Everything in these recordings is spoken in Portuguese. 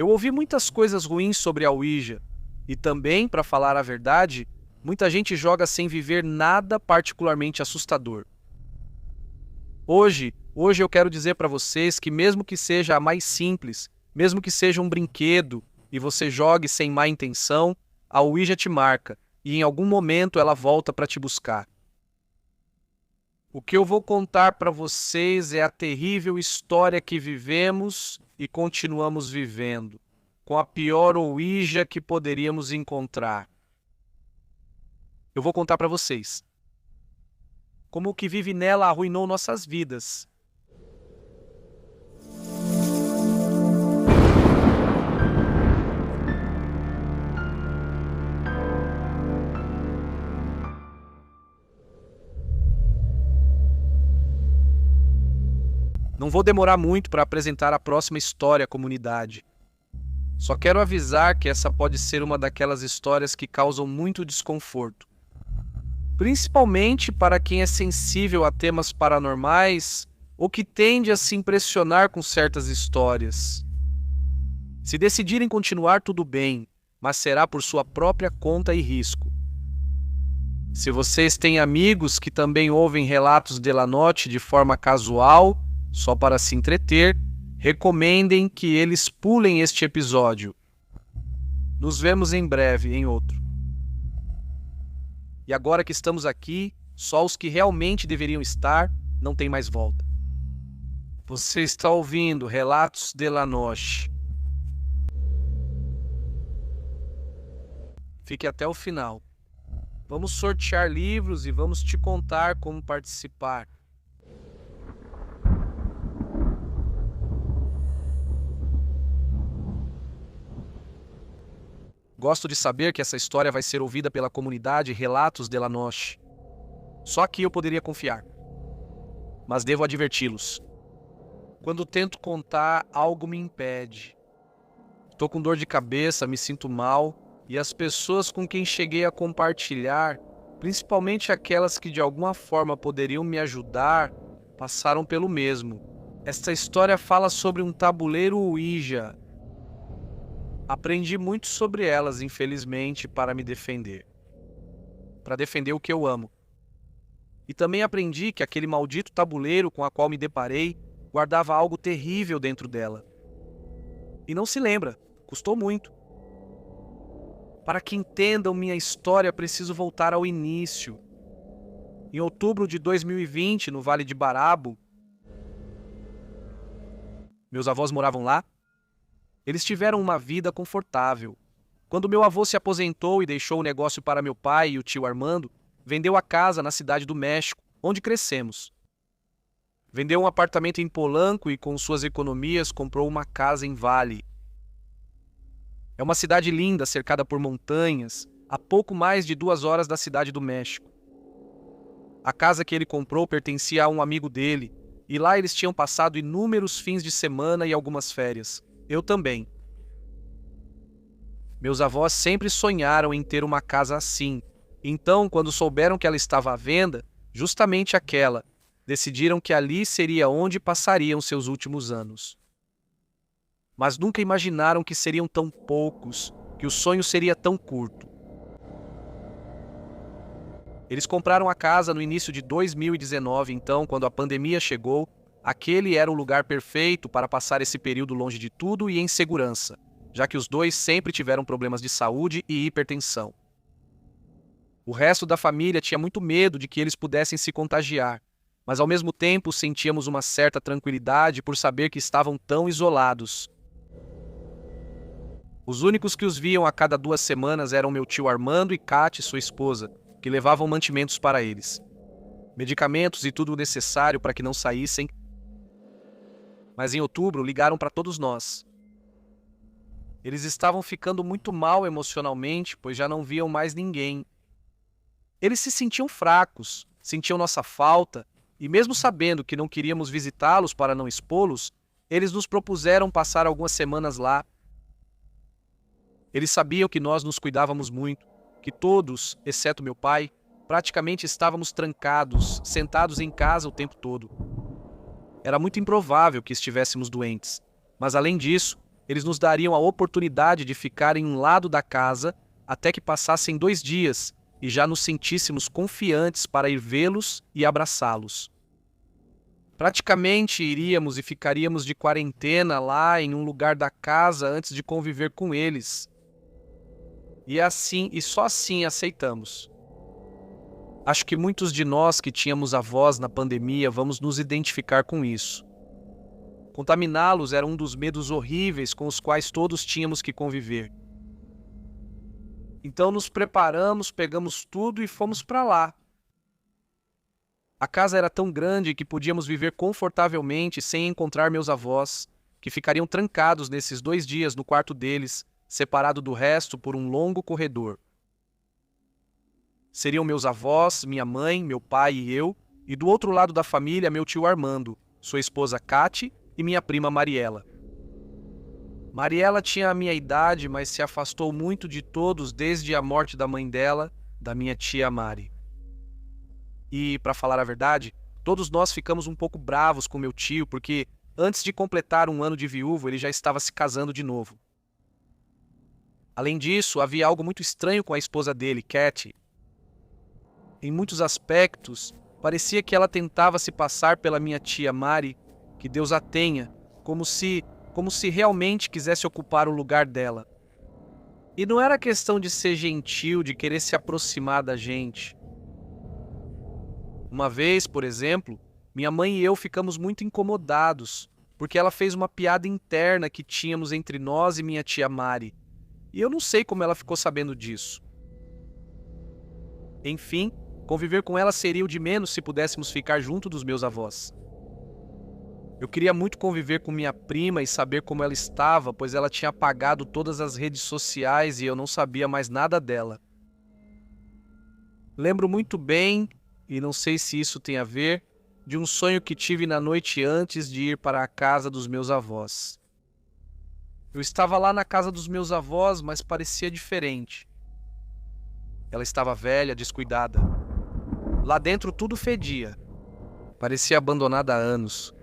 Eu ouvi muitas coisas ruins sobre a Ouija, e também, para falar a verdade, muita gente joga sem viver nada particularmente assustador. Hoje eu quero dizer para vocês que mesmo que seja a mais simples, mesmo que seja um brinquedo e você jogue sem má intenção, a Ouija te marca e em algum momento ela volta para te buscar. O que eu vou contar para vocês é a terrível história que vivemos e continuamos vivendo, com a pior Ouija que poderíamos encontrar. Eu vou contar para vocês como o que vive nela arruinou nossas vidas. Não vou demorar muito para apresentar a próxima história à comunidade. Só quero avisar que essa pode ser uma daquelas histórias que causam muito desconforto. Principalmente para quem é sensível a temas paranormais ou que tende a se impressionar com certas histórias. Se decidirem continuar, tudo bem, mas será por sua própria conta e risco. Se vocês têm amigos que também ouvem relatos de la noite de forma casual, só para se entreter, recomendem que eles pulem este episódio. Nos vemos em breve em outro. E agora que estamos aqui, só os que realmente deveriam estar não tem mais volta. Você está ouvindo Relatos de la Noche. Fique até o final. Vamos sortear livros e vamos te contar como participar. Gosto de saber que essa história vai ser ouvida pela comunidade Relatos de la Noche. Só aqui eu poderia confiar. Mas devo adverti-los. Quando tento contar, algo me impede. Estou com dor de cabeça, me sinto mal, e as pessoas com quem cheguei a compartilhar, principalmente aquelas que de alguma forma poderiam me ajudar, passaram pelo mesmo. Esta história fala sobre um tabuleiro Ouija. Aprendi muito sobre elas, infelizmente, para me defender. Para defender o que eu amo. E também aprendi que aquele maldito tabuleiro com o qual me deparei guardava algo terrível dentro dela. E não se lembra, custou muito. Para que entendam minha história, preciso voltar ao início. Em outubro de 2020, no Vale de Barabo, meus avós moravam lá. Eles tiveram uma vida confortável. Quando meu avô se aposentou e deixou o negócio para meu pai e o tio Armando, vendeu a casa na cidade do México, onde crescemos. Vendeu um apartamento em Polanco e, com suas economias, comprou uma casa em Vale. É uma cidade linda, cercada por montanhas, a pouco mais de 2 horas da cidade do México. A casa que ele comprou pertencia a um amigo dele, e lá eles tinham passado inúmeros fins de semana e algumas férias. Eu também. Meus avós sempre sonharam em ter uma casa assim. Então, quando souberam que ela estava à venda, justamente aquela, decidiram que ali seria onde passariam seus últimos anos. Mas nunca imaginaram que seriam tão poucos, que o sonho seria tão curto. Eles compraram a casa no início de 2019, então, quando a pandemia chegou, aquele era o lugar perfeito para passar esse período longe de tudo e em segurança, já que os dois sempre tiveram problemas de saúde e hipertensão. O resto da família tinha muito medo de que eles pudessem se contagiar, mas ao mesmo tempo sentíamos uma certa tranquilidade por saber que estavam tão isolados. Os únicos que os viam a cada 2 semanas eram meu tio Armando e Kate, sua esposa, que levavam mantimentos para eles. Medicamentos e tudo o necessário para que não saíssem. Mas em outubro ligaram para todos nós. Eles estavam ficando muito mal emocionalmente, pois já não viam mais ninguém. Eles se sentiam fracos, sentiam nossa falta, e mesmo sabendo que não queríamos visitá-los para não expô-los, eles nos propuseram passar algumas semanas lá. Eles sabiam que nós nos cuidávamos muito, que todos, exceto meu pai, praticamente estávamos trancados, sentados em casa o tempo todo. Era muito improvável que estivéssemos doentes, mas além disso, eles nos dariam a oportunidade de ficar em um lado da casa até que passassem 2 dias e já nos sentíssemos confiantes para ir vê-los e abraçá-los. Praticamente iríamos e ficaríamos de quarentena lá em um lugar da casa antes de conviver com eles. E só assim aceitamos. Acho que muitos de nós que tínhamos avós na pandemia vamos nos identificar com isso. Contaminá-los era um dos medos horríveis com os quais todos tínhamos que conviver. Então nos preparamos, pegamos tudo e fomos para lá. A casa era tão grande que podíamos viver confortavelmente sem encontrar meus avós, que ficariam trancados nesses 2 dias no quarto deles, separado do resto por um longo corredor. Seriam meus avós, minha mãe, meu pai e eu, e do outro lado da família meu tio Armando, sua esposa Cate e minha prima Mariela. Mariela tinha a minha idade, mas se afastou muito de todos desde a morte da mãe dela, da minha tia Mari. E, para falar a verdade, todos nós ficamos um pouco bravos com meu tio, porque antes de completar 1 ano de viúvo, ele já estava se casando de novo. Além disso, havia algo muito estranho com a esposa dele, Cate. Em muitos aspectos, parecia que ela tentava se passar pela minha tia Mari, que Deus a tenha, como se realmente quisesse ocupar o lugar dela. E não era questão de ser gentil, de querer se aproximar da gente. Uma vez, por exemplo, minha mãe e eu ficamos muito incomodados, porque ela fez uma piada interna que tínhamos entre nós e minha tia Mari. E eu não sei como ela ficou sabendo disso. Enfim, conviver com ela seria o de menos se pudéssemos ficar junto dos meus avós. Eu queria muito conviver com minha prima e saber como ela estava, pois ela tinha apagado todas as redes sociais e eu não sabia mais nada dela. Lembro muito bem, e não sei se isso tem a ver, de um sonho que tive na noite antes de ir para a casa dos meus avós. Eu estava lá na casa dos meus avós, mas parecia diferente. Ela estava velha, descuidada. Lá dentro tudo fedia. Parecia abandonada há anos.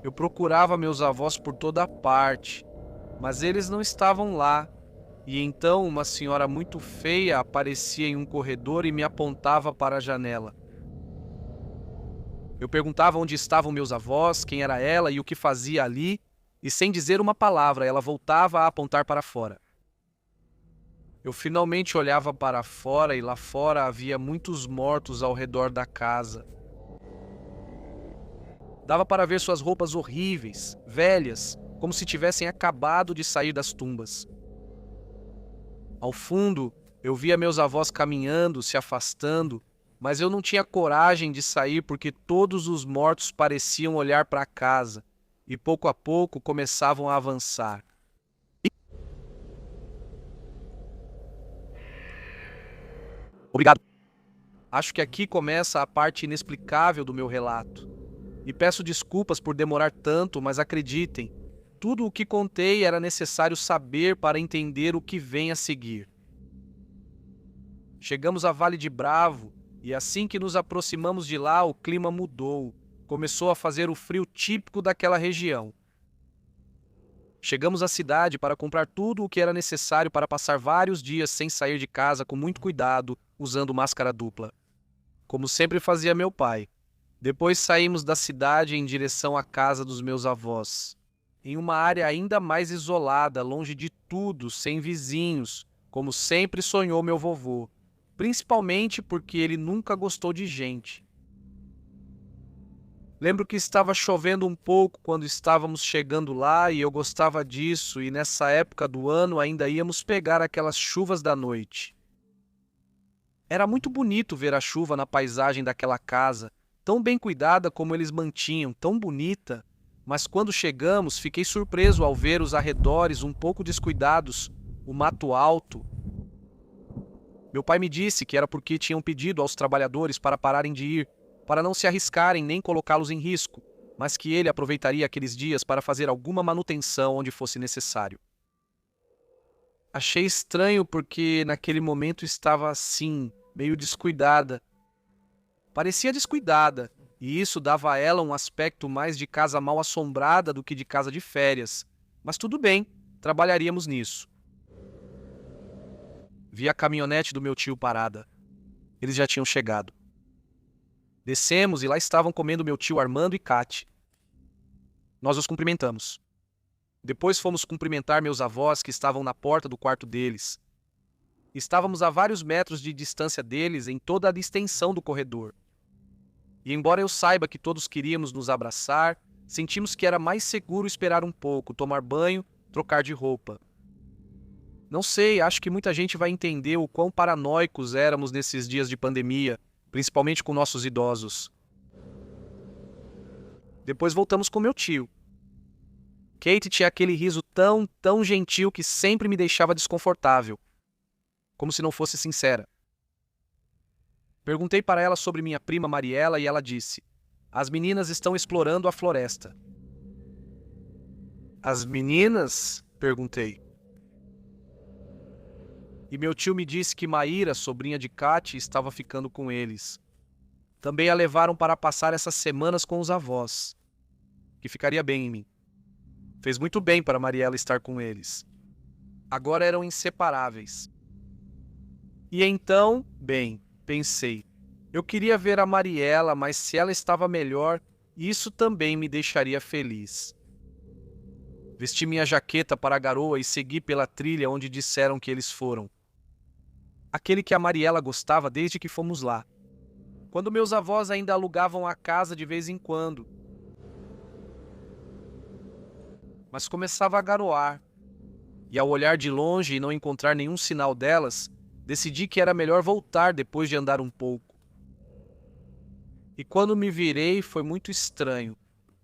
Eu procurava meus avós por toda parte, mas eles não estavam lá. E então uma senhora muito feia aparecia em um corredor e me apontava para a janela. Eu perguntava onde estavam meus avós, quem era ela e o que fazia ali, e sem dizer uma palavra, ela voltava a apontar para fora. Eu finalmente olhava para fora e lá fora havia muitos mortos ao redor da casa. Dava para ver suas roupas horríveis, velhas, como se tivessem acabado de sair das tumbas. Ao fundo, eu via meus avós caminhando, se afastando, mas eu não tinha coragem de sair porque todos os mortos pareciam olhar para casa e pouco a pouco começavam a avançar. Obrigado. Acho que aqui começa a parte inexplicável do meu relato. E peço desculpas por demorar tanto, mas acreditem, tudo o que contei era necessário saber para entender o que vem a seguir. Chegamos a Vale de Bravo e assim que nos aproximamos de lá, o clima mudou. Começou a fazer o frio típico daquela região. Chegamos à cidade para comprar tudo o que era necessário para passar vários dias sem sair de casa com muito cuidado, usando máscara dupla. Como sempre fazia meu pai. Depois saímos da cidade em direção à casa dos meus avós. Em uma área ainda mais isolada, longe de tudo, sem vizinhos, como sempre sonhou meu vovô. Principalmente porque ele nunca gostou de gente. Lembro que estava chovendo um pouco quando estávamos chegando lá e eu gostava disso, e nessa época do ano ainda íamos pegar aquelas chuvas da noite. Era muito bonito ver a chuva na paisagem daquela casa, tão bem cuidada como eles mantinham, tão bonita, mas quando chegamos fiquei surpreso ao ver os arredores um pouco descuidados, o mato alto. Meu pai me disse que era porque tinham pedido aos trabalhadores para pararem de ir, para não se arriscarem nem colocá-los em risco, mas que ele aproveitaria aqueles dias para fazer alguma manutenção onde fosse necessário. Achei estranho porque naquele momento estava assim, meio descuidada. Parecia descuidada, e isso dava a ela um aspecto mais de casa mal assombrada do que de casa de férias, Mas tudo bem, trabalharíamos nisso. Vi a caminhonete do meu tio parada. Eles já tinham chegado. Descemos e lá estavam comendo meu tio Armando e Cate. Nós os cumprimentamos. Depois fomos cumprimentar meus avós que estavam na porta do quarto deles. Estávamos a vários metros de distância deles em toda a extensão do corredor. E embora eu saiba que todos queríamos nos abraçar, sentimos que era mais seguro esperar um pouco, tomar banho, trocar de roupa. Não sei, acho que muita gente vai entender o quão paranoicos éramos nesses dias de pandemia, principalmente com nossos idosos. Depois voltamos com meu tio. Kate tinha aquele riso tão gentil que sempre me deixava desconfortável, como se não fosse sincera. Perguntei para ela sobre minha prima Mariela e ela disse: "As meninas estão explorando a floresta." As meninas? Perguntei. E meu tio me disse que Maíra, sobrinha de Kate, estava ficando com eles. Também a levaram para passar essas semanas com os avós, que ficaria bem em mim. Fez muito bem para Mariela estar com eles. Agora eram inseparáveis. E então, bem, pensei, eu queria ver a Mariela, mas se ela estava melhor, isso também me deixaria feliz. Vesti minha jaqueta para a garoa e segui pela trilha onde disseram que eles foram. Aquele que a Mariela gostava desde que fomos lá. Quando meus avós ainda alugavam a casa de vez em quando. Mas começava a garoar. E ao olhar de longe e não encontrar nenhum sinal delas, decidi que era melhor voltar depois de andar um pouco. E quando me virei foi muito estranho,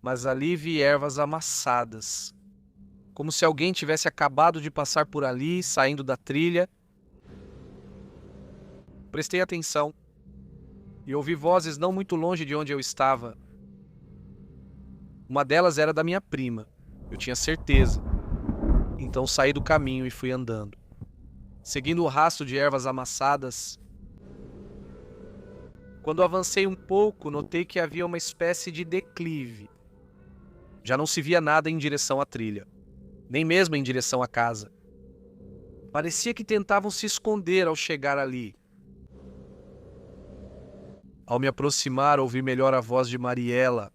mas ali vi ervas amassadas. Como se alguém tivesse acabado de passar por ali, saindo da trilha. Prestei atenção e ouvi vozes não muito longe de onde eu estava. Uma delas era da minha prima, eu tinha certeza. Então saí do caminho e fui andando. Seguindo o rastro de ervas amassadas. Quando avancei um pouco, notei que havia uma espécie de declive. Já não se via nada em direção à trilha, nem mesmo em direção à casa. Parecia que tentavam se esconder ao chegar ali. Ao me aproximar, ouvi melhor a voz de Mariela,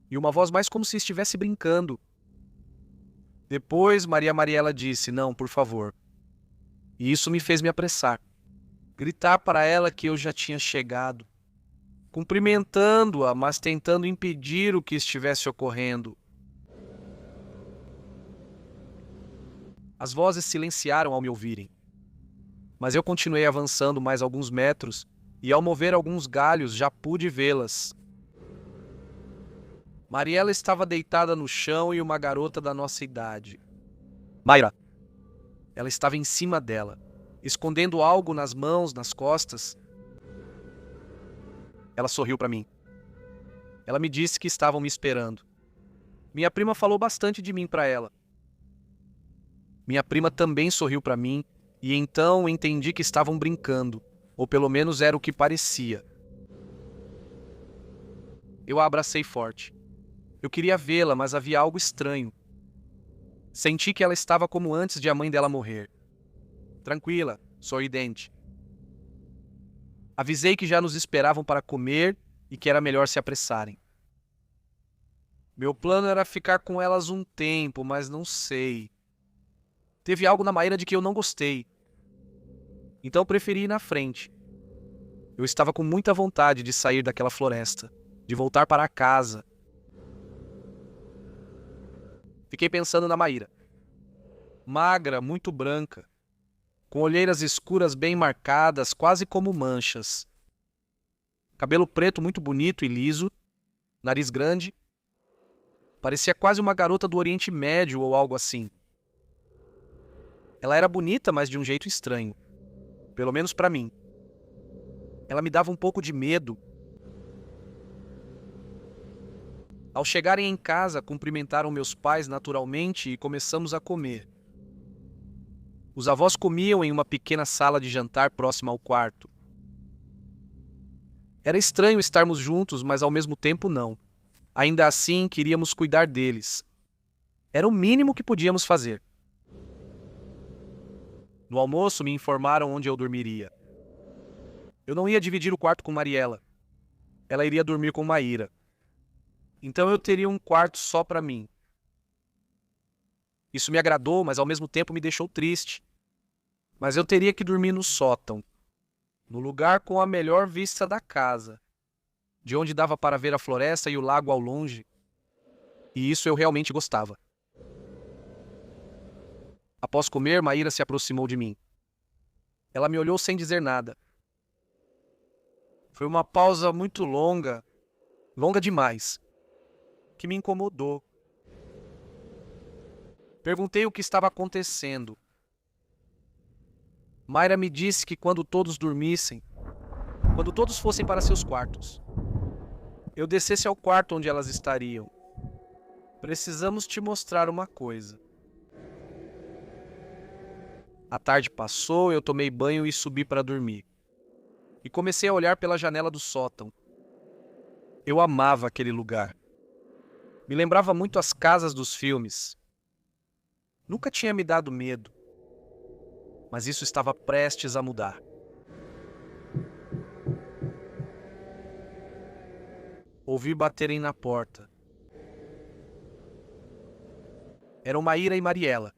e uma voz mais como se estivesse brincando. Depois, Mariela disse: "Não, por favor." E isso me fez me apressar. Gritar para ela que eu já tinha chegado. Cumprimentando-a, mas tentando impedir o que estivesse ocorrendo. As vozes silenciaram ao me ouvirem. Mas eu continuei avançando mais alguns metros, e ao mover alguns galhos já pude vê-las. Mariela estava deitada no chão e uma garota da nossa idade. Mayra. Ela estava em cima dela, escondendo algo nas mãos, nas costas. Ela sorriu para mim. Ela me disse que estavam me esperando. Minha prima falou bastante de mim para ela. Minha prima também sorriu para mim, e então entendi que estavam brincando, ou pelo menos era o que parecia. Eu a abracei forte. Eu queria vê-la, mas havia algo estranho. Senti que ela estava como antes de a mãe dela morrer. Tranquila, sorridente. Avisei que já nos esperavam para comer e que era melhor se apressarem. Meu plano era ficar com elas um tempo, mas não sei. Teve algo na Maíra de que eu não gostei. Então preferi ir na frente. Eu estava com muita vontade de sair daquela floresta, de voltar para casa. Fiquei pensando na Maíra. Magra, muito branca, com olheiras escuras bem marcadas, quase como manchas. Cabelo preto muito bonito e liso, nariz grande. Parecia quase uma garota do Oriente Médio ou algo assim. Ela era bonita, mas de um jeito estranho. Pelo menos para mim. Ela me dava um pouco de medo. Ao chegarem em casa, cumprimentaram meus pais naturalmente e começamos a comer. Os avós comiam em uma pequena sala de jantar próxima ao quarto. Era estranho estarmos juntos, mas ao mesmo tempo não. Ainda assim, queríamos cuidar deles. Era o mínimo que podíamos fazer. No almoço, me informaram onde eu dormiria. Eu não ia dividir o quarto com Mariela. Ela iria dormir com Maíra. Então eu teria um quarto só para mim. Isso me agradou, mas ao mesmo tempo me deixou triste. Mas eu teria que dormir no sótão, no lugar com a melhor vista da casa, de onde dava para ver a floresta e o lago ao longe. E isso eu realmente gostava. Após comer, Maíra se aproximou de mim. Ela me olhou sem dizer nada. Foi uma pausa muito longa, longa demais, que me incomodou. Perguntei o que estava acontecendo. Maíra me disse que quando todos dormissem, quando todos fossem para seus quartos, eu descesse ao quarto onde elas estariam. Precisamos te mostrar uma coisa. A tarde passou, eu tomei banho e subi para dormir. E comecei a olhar pela janela do sótão. Eu amava aquele lugar. Me lembrava muito as casas dos filmes. Nunca tinha me dado medo. Mas isso estava prestes a mudar. Ouvi baterem na porta. Eram Maíra e Mariela.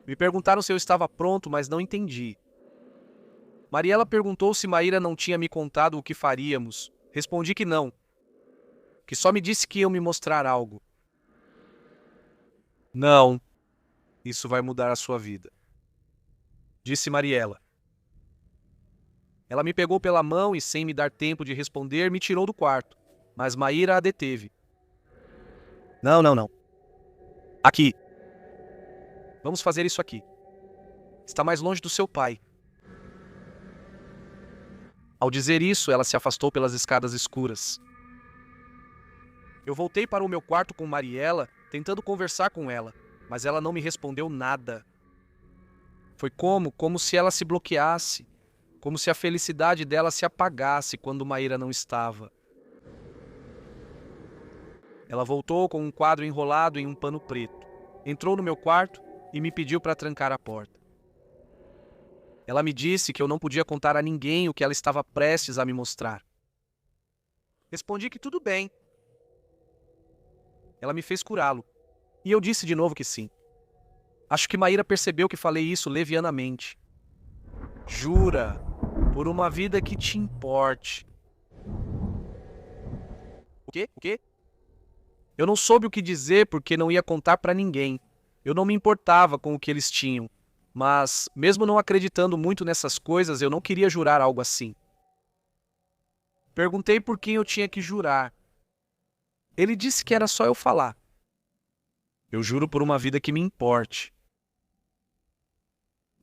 Me perguntaram se eu estava pronto, mas não entendi. Mariela perguntou se Maíra não tinha me contado o que faríamos. Respondi que não. Que só me disse que iam me mostrar algo. Não. Isso vai mudar a sua vida, disse Mariela. Ela me pegou pela mão e, sem me dar tempo de responder, me tirou do quarto. Mas Maíra a deteve. Não. Aqui. Vamos fazer isso aqui. Está mais longe do seu pai. Ao dizer isso, ela se afastou pelas escadas escuras. Eu voltei para o meu quarto com Mariela, tentando conversar com ela, mas ela não me respondeu nada. Foi como se ela se bloqueasse, como se a felicidade dela se apagasse quando Maíra não estava. Ela voltou com um quadro enrolado em um pano preto, entrou no meu quarto e me pediu para trancar a porta. Ela me disse que eu não podia contar a ninguém o que ela estava prestes a me mostrar. Respondi que tudo bem. Ela me fez curá-lo, e eu disse de novo que sim. Acho que Maíra percebeu que falei isso levianamente. Jura, por uma vida que te importe. O quê? Eu não soube o que dizer porque não ia contar para ninguém. Eu não me importava com o que eles tinham. Mas, mesmo não acreditando muito nessas coisas, eu não queria jurar algo assim. Perguntei por quem eu tinha que jurar. Ele disse que era só eu falar. Eu juro por uma vida que me importe.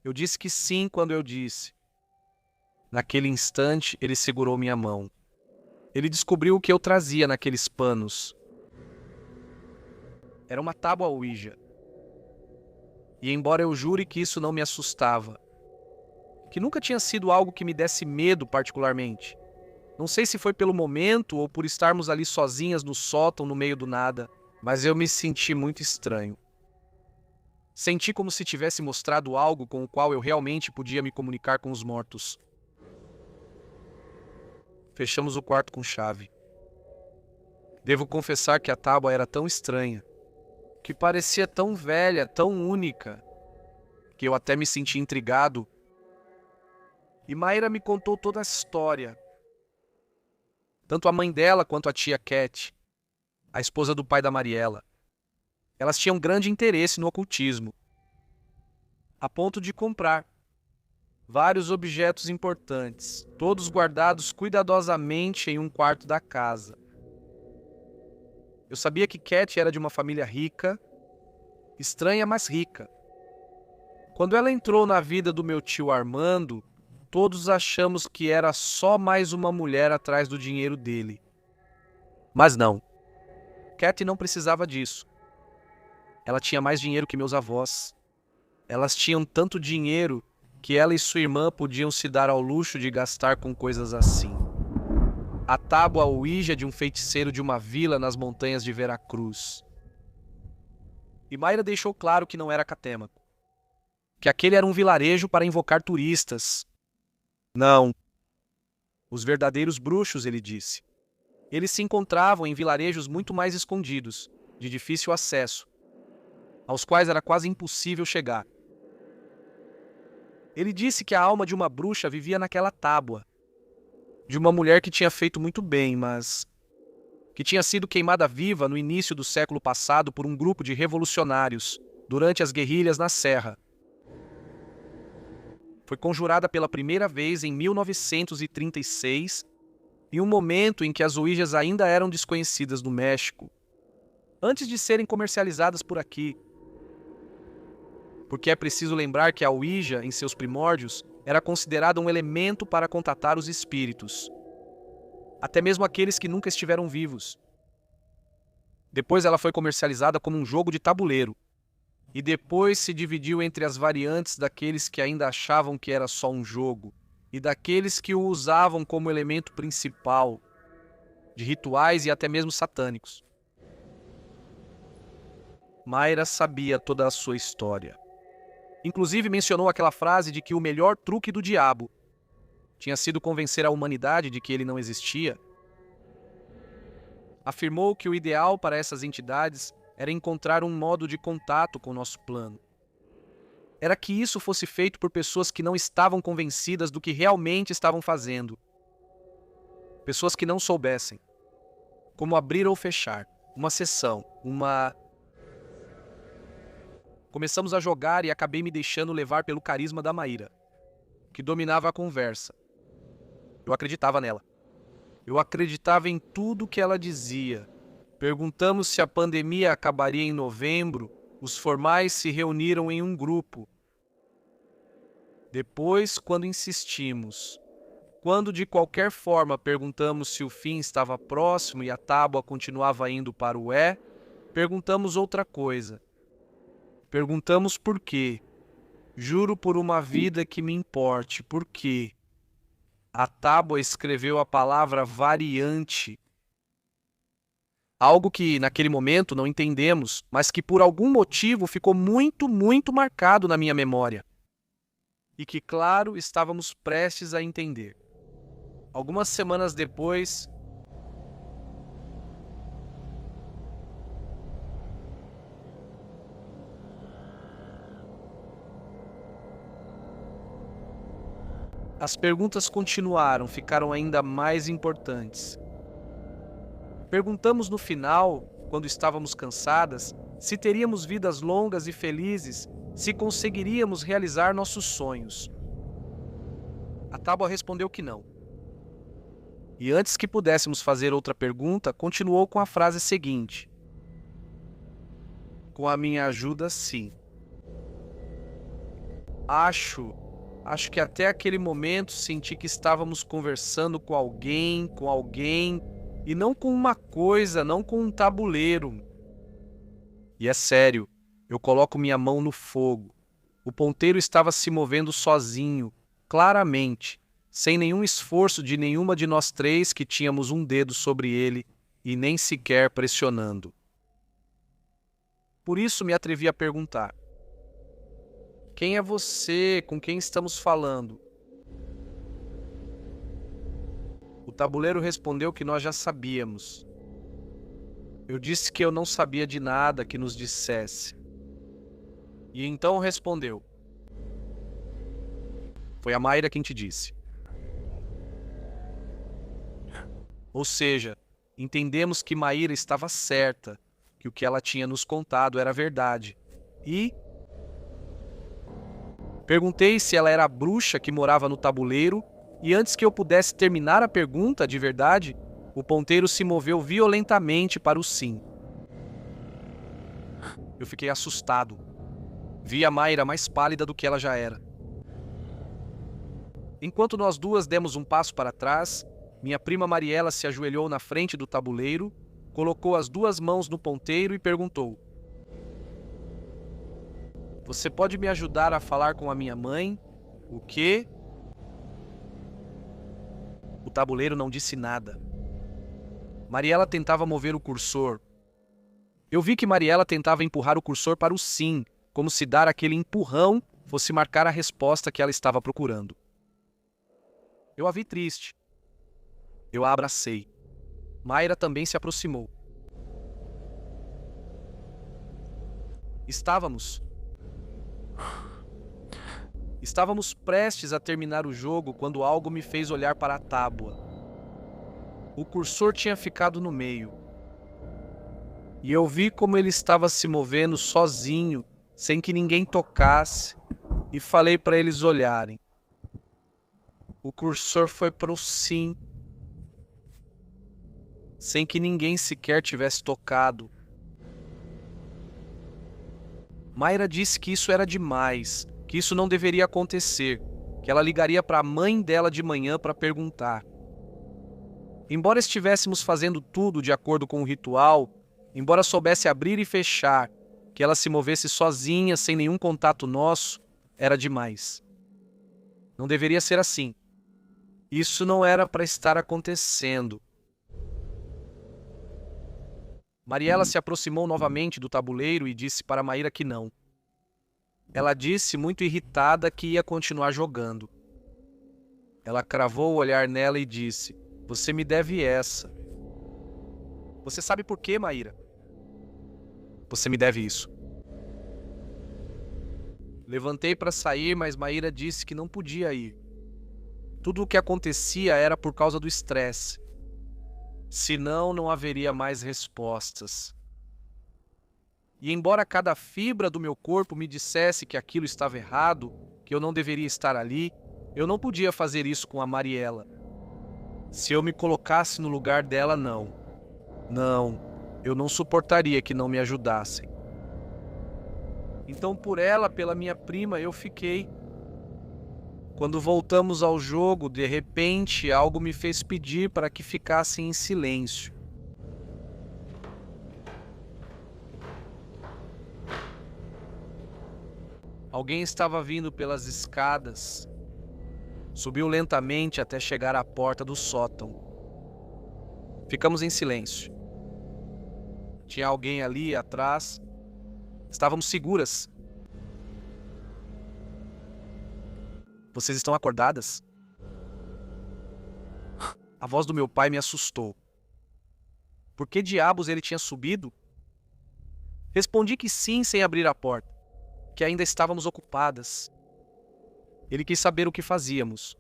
Eu disse que sim quando eu disse. Naquele instante, ele segurou minha mão. Ele descobriu o que eu trazia naqueles panos. Era uma tábua Ouija. E embora eu jure que isso não me assustava, que nunca tinha sido algo que me desse medo particularmente, não sei se foi pelo momento ou por estarmos ali sozinhas no sótão no meio do nada, mas eu me senti muito estranho. Senti como se tivesse mostrado algo com o qual eu realmente podia me comunicar com os mortos. Fechamos o quarto com chave. Devo confessar que a tábua era tão estranha, que parecia tão velha, tão única, que eu até me senti intrigado. E Maíra me contou toda a história. Tanto a mãe dela quanto a tia Cat, a esposa do pai da Mariela. Elas tinham grande interesse no ocultismo, a ponto de comprar vários objetos importantes, todos guardados cuidadosamente em um quarto da casa. Eu sabia que Cat era de uma família rica, estranha, mas rica. Quando ela entrou na vida do meu tio Armando, todos achamos que era só mais uma mulher atrás do dinheiro dele. Mas não. Cat não precisava disso. Ela tinha mais dinheiro que meus avós. Elas tinham tanto dinheiro que ela e sua irmã podiam se dar ao luxo de gastar com coisas assim. A tábua Ouija de um feiticeiro de uma vila nas montanhas de Veracruz. E Mayra deixou claro que não era Catemaco, que aquele era um vilarejo para invocar turistas. Não. Os verdadeiros bruxos, ele disse. Eles se encontravam em vilarejos muito mais escondidos, de difícil acesso, aos quais era quase impossível chegar. Ele disse que a alma de uma bruxa vivia naquela tábua, de uma mulher que tinha feito muito bem, mas que tinha sido queimada viva no início do século passado por um grupo de revolucionários, durante as guerrilhas na Serra. Foi conjurada pela primeira vez em 1936, em um momento em que as ouijas ainda eram desconhecidas no México, antes de serem comercializadas por aqui. Porque é preciso lembrar que a ouija, em seus primórdios, era considerada um elemento para contatar os espíritos, até mesmo aqueles que nunca estiveram vivos. Depois ela foi comercializada como um jogo de tabuleiro, e depois se dividiu entre as variantes daqueles que ainda achavam que era só um jogo, e daqueles que o usavam como elemento principal, de rituais e até mesmo satânicos. Mayra sabia toda a sua história. Inclusive mencionou aquela frase de que o melhor truque do diabo tinha sido convencer a humanidade de que ele não existia. Afirmou que o ideal para essas entidades era encontrar um modo de contato com o nosso plano. Era que isso fosse feito por pessoas que não estavam convencidas do que realmente estavam fazendo. Pessoas que não soubessem como abrir ou fechar uma sessão, Começamos a jogar e acabei me deixando levar pelo carisma da Maíra, que dominava a conversa. Eu acreditava nela. Eu acreditava em tudo que ela dizia. Perguntamos se a pandemia acabaria em novembro. Os formais se reuniram em um grupo. Depois, quando insistimos, quando de qualquer forma perguntamos se o fim estava próximo e a tábua continuava indo para o perguntamos outra coisa. Perguntamos por quê. Juro por uma vida que me importe, por quê? A tábua escreveu a palavra variante. Algo que, naquele momento, não entendemos, mas que por algum motivo ficou muito, muito marcado na minha memória. E que, claro, estávamos prestes a entender. Algumas semanas depois, as perguntas continuaram, ficaram ainda mais importantes. Perguntamos no final, quando estávamos cansadas, se teríamos vidas longas e felizes, se conseguiríamos realizar nossos sonhos. A tábua respondeu que não. E antes que pudéssemos fazer outra pergunta, continuou com a frase seguinte: com a minha ajuda, sim. Acho que até aquele momento senti que estávamos conversando com alguém, e não com uma coisa, não com um tabuleiro. E é sério, eu coloco minha mão no fogo. O ponteiro estava se movendo sozinho, claramente, sem nenhum esforço de nenhuma de nós três que tínhamos um dedo sobre ele e nem sequer pressionando. Por isso me atrevi a perguntar: quem é você? Com quem estamos falando? O tabuleiro respondeu que nós já sabíamos. Eu disse que eu não sabia de nada que nos dissesse. E então respondeu: foi a Mayra quem te disse. Ou seja, entendemos que Maíra estava certa, que o que ela tinha nos contado era verdade. E perguntei se ela era a bruxa que morava no tabuleiro, e antes que eu pudesse terminar a pergunta de verdade, o ponteiro se moveu violentamente para o sim. Eu fiquei assustado. Vi a Mayra mais pálida do que ela já era. Enquanto nós duas demos um passo para trás, minha prima Mariela se ajoelhou na frente do tabuleiro, colocou as duas mãos no ponteiro e perguntou: você pode me ajudar a falar com a minha mãe? O quê? O tabuleiro não disse nada. Mariela tentava mover o cursor, Eu vi que Mariela tentava empurrar o cursor para o sim, como se dar aquele empurrão fosse marcar a resposta que ela estava procurando. Eu a vi triste. Eu a abracei. Mayra também se aproximou. Estávamos prestes a terminar o jogo quando algo me fez olhar para a tábua. O cursor tinha ficado no meio. E eu vi como ele estava se movendo sozinho, sem que ninguém tocasse, e falei para eles olharem. O cursor foi para o sim, sem que ninguém sequer tivesse tocado. Mayra disse que isso era demais, que isso não deveria acontecer, que ela ligaria para a mãe dela de manhã para perguntar. Embora estivéssemos fazendo tudo de acordo com o ritual, embora soubesse abrir e fechar, que ela se movesse sozinha, sem nenhum contato nosso, era demais. Não deveria ser assim. Isso não era para estar acontecendo. Mariela se aproximou novamente do tabuleiro e disse para Maíra que não. Ela disse, muito irritada, que ia continuar jogando. Ela cravou o olhar nela e disse: "Você me deve essa." "Você sabe por quê, Maíra?" "Você me deve isso." Levantei para sair, mas Maíra disse que não podia ir. Tudo o que acontecia era por causa do estresse. Senão, não haveria mais respostas. E embora cada fibra do meu corpo me dissesse que aquilo estava errado, que eu não deveria estar ali, eu não podia fazer isso com a Mariela. Se eu me colocasse no lugar dela, não. Não, eu não suportaria que não me ajudassem. Então, por ela, pela minha prima, eu fiquei. Quando voltamos ao jogo, de repente, algo me fez pedir para que ficassem em silêncio. Alguém estava vindo pelas escadas. Subiu lentamente até chegar à porta do sótão. Ficamos em silêncio. Tinha alguém ali atrás. Estávamos seguras. "Vocês estão acordadas?" A voz do meu pai me assustou. Por que diabos ele tinha subido? Respondi que sim, sem abrir a porta, que ainda estávamos ocupadas. Ele quis saber o que fazíamos.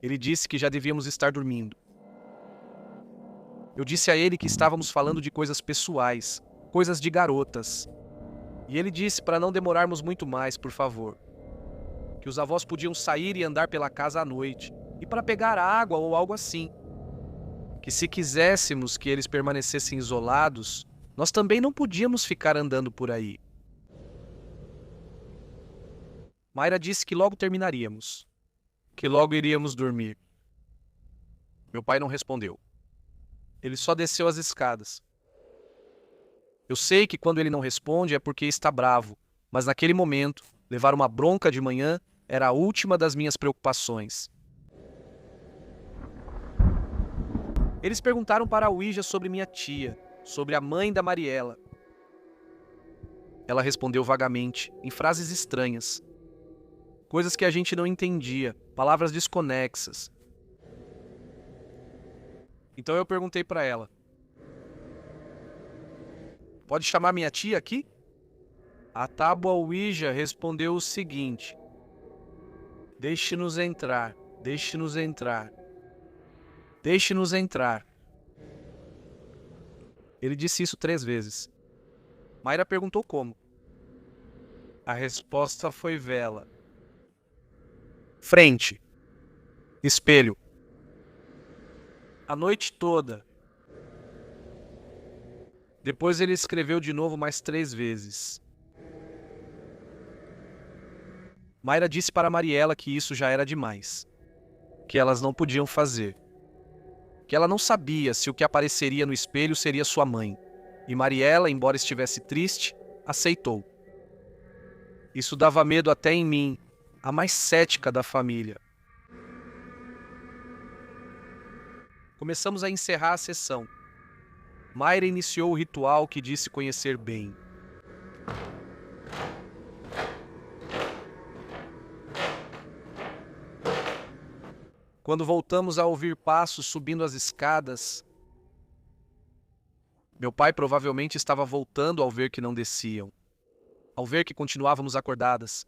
Ele disse que já devíamos estar dormindo. Eu disse a ele que estávamos falando de coisas pessoais, coisas de garotas. E ele disse para não demorarmos muito mais, por favor. Que os avós podiam sair e andar pela casa à noite, e para pegar água ou algo assim. Que se quiséssemos que eles permanecessem isolados, nós também não podíamos ficar andando por aí. Mayra disse que logo terminaríamos, que logo iríamos dormir. Meu pai não respondeu. Ele só desceu as escadas. Eu sei que quando ele não responde é porque está bravo, mas naquele momento, levar uma bronca de manhã era a última das minhas preocupações. Eles perguntaram para a Ouija sobre minha tia, sobre a mãe da Mariela. Ela respondeu vagamente, em frases estranhas. Coisas que a gente não entendia, palavras desconexas. Então eu perguntei para ela: "Pode chamar minha tia aqui?" A tábua Ouija respondeu o seguinte: "Deixe-nos entrar, deixe-nos entrar, deixe-nos entrar." Ele disse isso 3 vezes. Mayra perguntou como. A resposta foi vela. Frente. Espelho. A noite toda. Depois ele escreveu de novo mais 3 vezes. Mayra disse para Mariela que isso já era demais, que elas não podiam fazer, que ela não sabia se o que apareceria no espelho seria sua mãe, e Mariela, embora estivesse triste, aceitou. Isso dava medo até em mim, a mais cética da família. Começamos a encerrar a sessão. Mayra iniciou o ritual que disse conhecer bem. Quando voltamos a ouvir passos subindo as escadas, meu pai provavelmente estava voltando ao ver que não desciam, ao ver que continuávamos acordadas.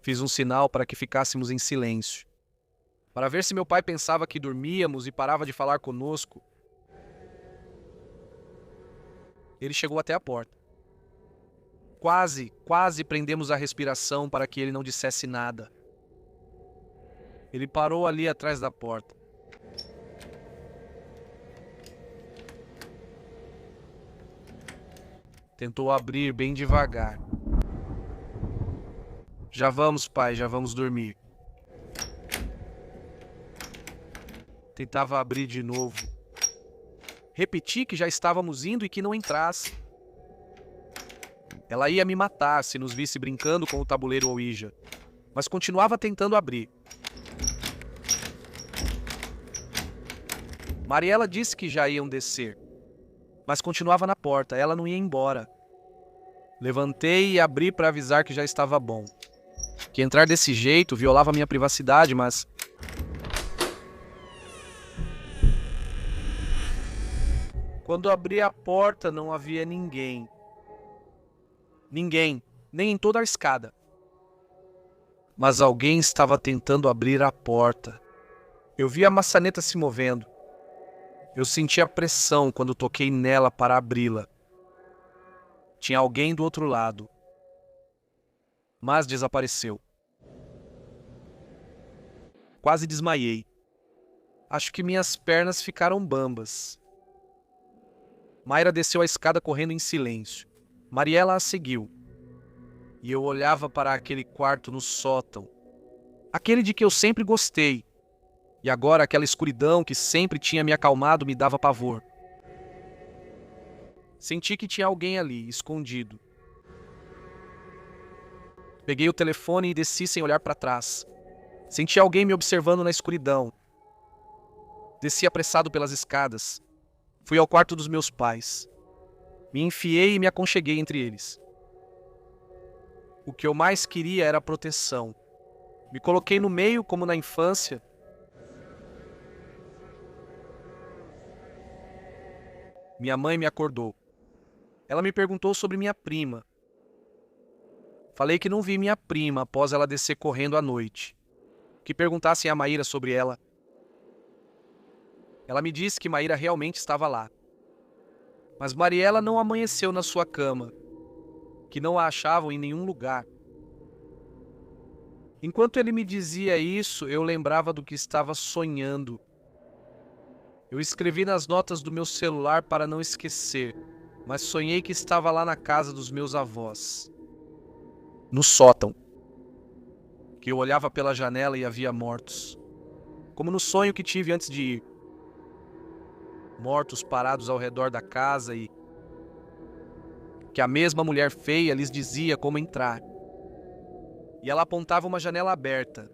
Fiz um sinal para que ficássemos em silêncio, para ver se meu pai pensava que dormíamos e parava de falar conosco. Ele chegou até a porta. Quase prendemos a respiração para que ele não dissesse nada. Ele parou ali atrás da porta. Tentou abrir bem devagar. Já vamos, pai, já vamos dormir. Tentava abrir de novo. Repeti que já estávamos indo e que não entrasse. Ela ia me matar se nos visse brincando com o tabuleiro Ouija, mas continuava tentando abrir. Mariela disse que já iam descer, mas continuava na porta, ela não ia embora. Levantei e abri para avisar que já estava bom. Que entrar desse jeito violava minha privacidade, mas... Quando abri a porta, não havia ninguém. Ninguém, nem em toda a escada. Mas alguém estava tentando abrir a porta. Eu vi a maçaneta se movendo. Eu senti a pressão quando toquei nela para abri-la. Tinha alguém do outro lado. Mas desapareceu. Quase desmaiei. Acho que minhas pernas ficaram bambas. Mayra desceu a escada correndo em silêncio. Mariela a seguiu. E eu olhava para aquele quarto no sótão. Aquele de que eu sempre gostei. E agora aquela escuridão que sempre tinha me acalmado me dava pavor. Senti que tinha alguém ali, escondido. Peguei o telefone e desci sem olhar para trás. Senti alguém me observando na escuridão. Desci apressado pelas escadas. Fui ao quarto dos meus pais. Me enfiei e me aconcheguei entre eles. O que eu mais queria era proteção. Me coloquei no meio como na infância. Minha mãe me acordou. Ela me perguntou sobre minha prima. Falei que não vi minha prima após ela descer correndo à noite. Que perguntassem a Maíra sobre ela. Ela me disse que Maíra realmente estava lá. Mas Mariela não amanheceu na sua cama, que não a achavam em nenhum lugar. Enquanto ele me dizia isso, eu lembrava do que estava sonhando. Eu escrevi nas notas do meu celular para não esquecer, mas sonhei que estava lá na casa dos meus avós. No sótão. Que eu olhava pela janela e havia mortos. Como no sonho que tive antes de ir. Mortos parados ao redor da casa e que a mesma mulher feia lhes dizia como entrar. E ela apontava uma janela aberta.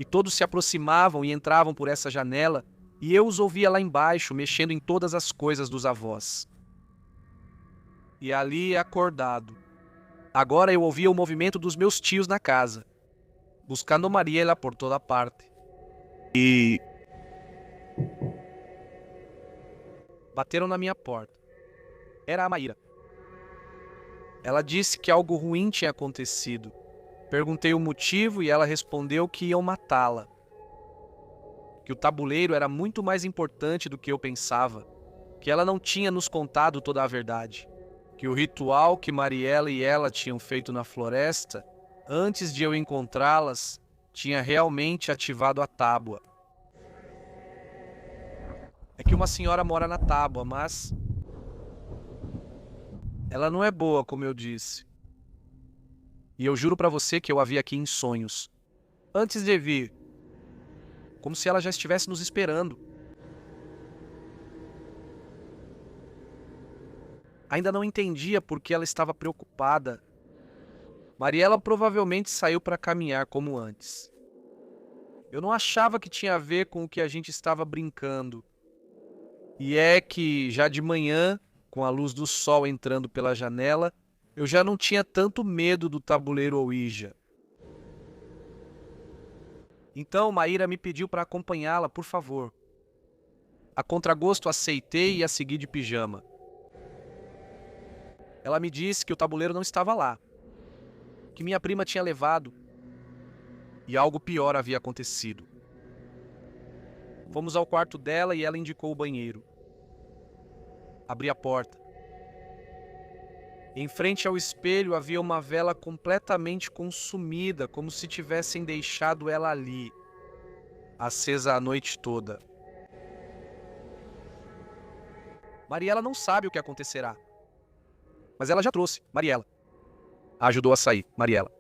E todos se aproximavam e entravam por essa janela, e eu os ouvia lá embaixo, mexendo em todas as coisas dos avós. E ali, acordado, agora eu ouvia o movimento dos meus tios na casa, buscando Mariela por toda parte. E bateram na minha porta. Era a Maíra. Ela disse que algo ruim tinha acontecido. Perguntei o motivo e ela respondeu que iam matá-la. Que o tabuleiro era muito mais importante do que eu pensava. Que ela não tinha nos contado toda a verdade. Que o ritual que Mariela e ela tinham feito na floresta, antes de eu encontrá-las, tinha realmente ativado a tábua. É que uma senhora mora na tábua, mas ela não é boa, como eu disse. E eu juro pra você que eu a vi aqui em sonhos. Antes de vir. Como se ela já estivesse nos esperando. Ainda não entendia por que ela estava preocupada. Mariela provavelmente saiu para caminhar como antes. Eu não achava que tinha a ver com o que a gente estava brincando. E é que já de manhã, com a luz do sol entrando pela janela, eu já não tinha tanto medo do tabuleiro Ouija. Então Maíra me pediu para acompanhá-la, por favor. A contragosto aceitei e a segui de pijama. Ela me disse que o tabuleiro não estava lá, que minha prima tinha levado e algo pior havia acontecido. Fomos ao quarto dela e ela indicou o banheiro. Abri a porta. Em frente ao espelho havia uma vela completamente consumida, como se tivessem deixado ela ali, acesa a noite toda. Mariela não sabe o que acontecerá. Mas ela já trouxe, Mariela. A ajudou a sair, Mariela.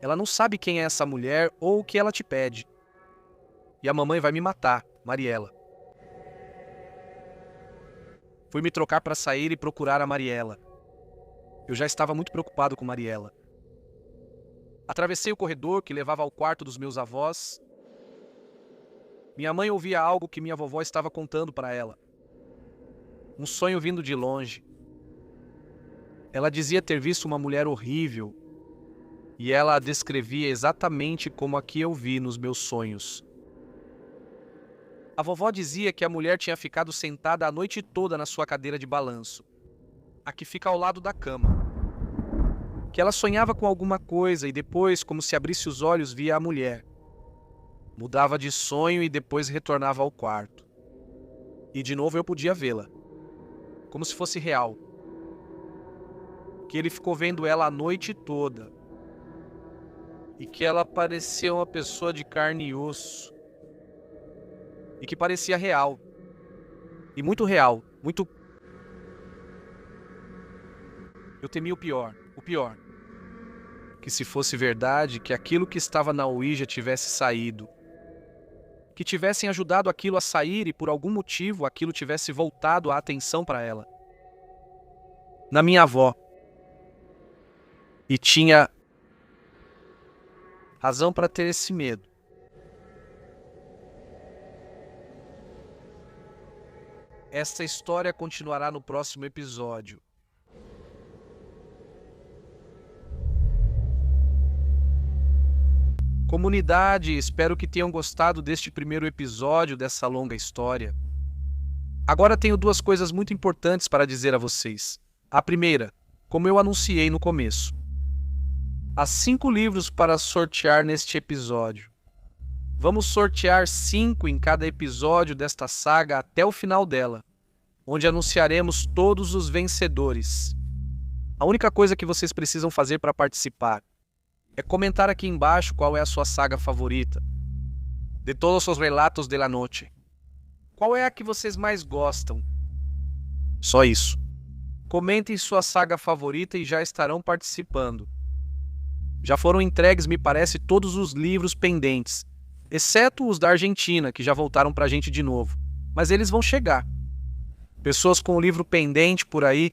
Ela não sabe quem é essa mulher ou o que ela te pede. E a mamãe vai me matar, Mariela. Fui me trocar para sair e procurar a Mariela. Eu já estava muito preocupado com Mariela. Atravessei o corredor que levava ao quarto dos meus avós. Minha mãe ouvia algo que minha vovó estava contando para ela. Um sonho vindo de longe. Ela dizia ter visto uma mulher horrível e ela a descrevia exatamente como a que eu vi nos meus sonhos. A vovó dizia que a mulher tinha ficado sentada a noite toda na sua cadeira de balanço, a que fica ao lado da cama. Que ela sonhava com alguma coisa e depois, como se abrisse os olhos, via a mulher. Mudava de sonho e depois retornava ao quarto. E de novo eu podia vê-la, como se fosse real. Que ele ficou vendo ela a noite toda. E que ela parecia uma pessoa de carne e osso. E que parecia real. E muito real, muito... Eu temia o pior. Que se fosse verdade, que aquilo que estava na Ouija tivesse saído. Que tivessem ajudado aquilo a sair e por algum motivo aquilo tivesse voltado a atenção para ela. Na minha avó. E tinha razão para ter esse medo. Essa história continuará no próximo episódio. Comunidade, espero que tenham gostado deste primeiro episódio dessa longa história. Agora tenho duas coisas muito importantes para dizer a vocês. A primeira, como eu anunciei no começo. Há 5 livros para sortear neste episódio. Vamos sortear 5 em cada episódio desta saga até o final dela, onde anunciaremos todos os vencedores. A única coisa que vocês precisam fazer para participar é comentar aqui embaixo qual é a sua saga favorita. De todos os relatos de la noche. Qual é a que vocês mais gostam? Só isso. Comentem sua saga favorita e já estarão participando. Já foram entregues, me parece, todos os livros pendentes, exceto os da Argentina, que já voltaram pra gente de novo. Mas eles vão chegar. Pessoas com o livro pendente por aí,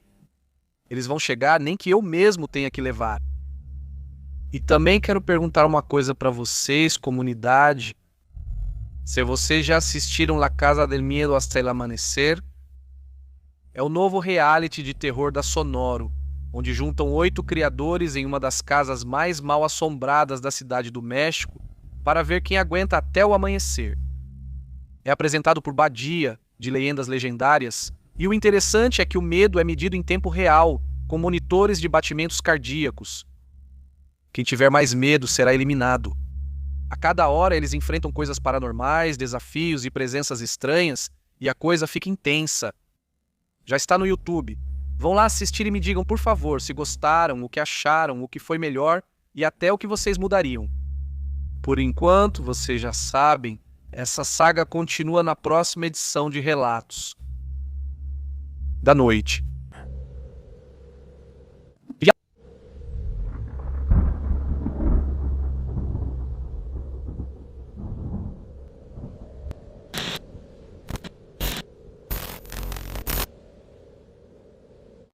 eles vão chegar, nem que eu mesmo tenha que levar. E também quero perguntar uma coisa para vocês, comunidade. Se vocês já assistiram La Casa del Miedo hasta el Amanecer, é o novo reality de terror da Sonoro, onde juntam 8 criadores em uma das casas mais mal assombradas da cidade do México para ver quem aguenta até o amanhecer. É apresentado por Badia, de Leyendas Legendárias, e o interessante é que o medo é medido em tempo real, com monitores de batimentos cardíacos. Quem tiver mais medo será eliminado. A cada hora eles enfrentam coisas paranormais, desafios e presenças estranhas, e a coisa fica intensa. Já está no YouTube. Vão lá assistir e me digam, por favor, se gostaram, o que acharam, o que foi melhor e até o que vocês mudariam. Por enquanto, vocês já sabem, essa saga continua na próxima edição de Relatos da Noite.